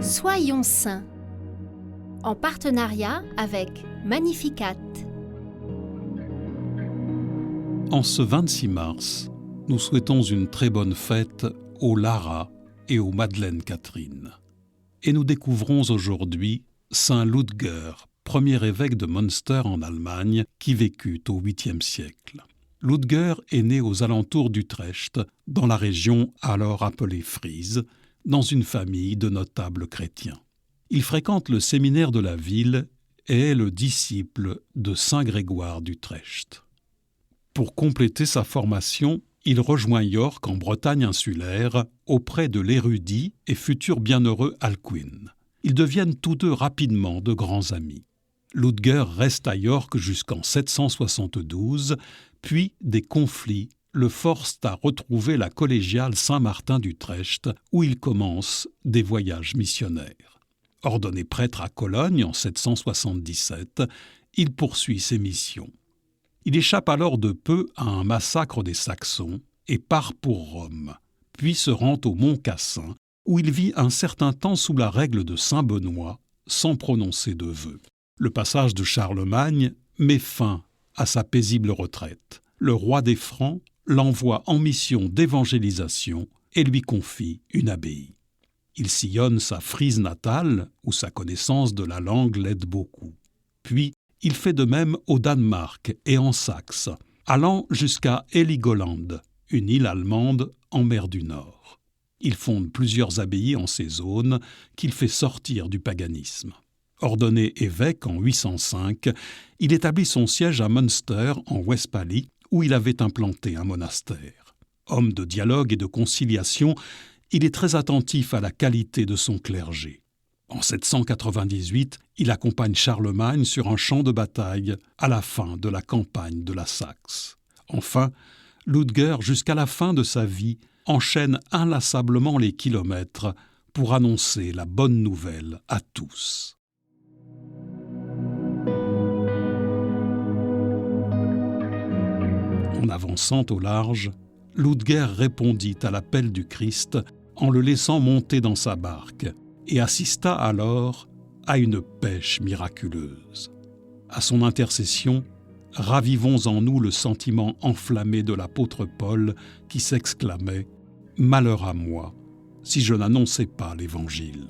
Soyons saints, en partenariat avec Magnificat. En ce 26 mars, nous souhaitons une très bonne fête aux Lara et aux Madeleine Catherine. Et nous découvrons aujourd'hui Saint Ludger, premier évêque de Münster en Allemagne, qui vécut au 8e siècle. Ludger est né aux alentours d'Utrecht, dans la région alors appelée Frise, dans une famille de notables chrétiens. Il fréquente le séminaire de la ville et est le disciple de saint Grégoire d'Utrecht. Pour compléter sa formation, il rejoint York en Bretagne insulaire auprès de l'érudit et futur bienheureux Alcuin. Ils deviennent tous deux rapidement de grands amis. Ludger reste à York jusqu'en 772, puis des conflits le forcent à retrouver la collégiale Saint-Martin d'Utrecht, où il commence des voyages missionnaires. Ordonné prêtre à Cologne en 777, il poursuit ses missions. Il échappe alors de peu à un massacre des Saxons et part pour Rome, puis se rend au Mont Cassin, où il vit un certain temps sous la règle de saint Benoît, sans prononcer de vœux. Le passage de Charlemagne met fin à sa paisible retraite. Le roi des Francs l'envoie en mission d'évangélisation et lui confie une abbaye. Il sillonne sa Frise natale, où sa connaissance de la langue l'aide beaucoup. Puis, il fait de même au Danemark et en Saxe, allant jusqu'à Heligoland, une île allemande en mer du Nord. Il fonde plusieurs abbayes en ces zones qu'il fait sortir du paganisme. Ordonné évêque en 805, il établit son siège à Münster, en Westphalie, où il avait implanté un monastère. Homme de dialogue et de conciliation, il est très attentif à la qualité de son clergé. En 798, il accompagne Charlemagne sur un champ de bataille à la fin de la campagne de la Saxe. Enfin, Ludger, jusqu'à la fin de sa vie, enchaîne inlassablement les kilomètres pour annoncer la bonne nouvelle à tous. En avançant au large, Ludger répondit à l'appel du Christ en le laissant monter dans sa barque et assista alors à une pêche miraculeuse. À son intercession, ravivons en nous le sentiment enflammé de l'apôtre Paul qui s'exclamait « Malheur à moi, si je n'annonçais pas l'Évangile ».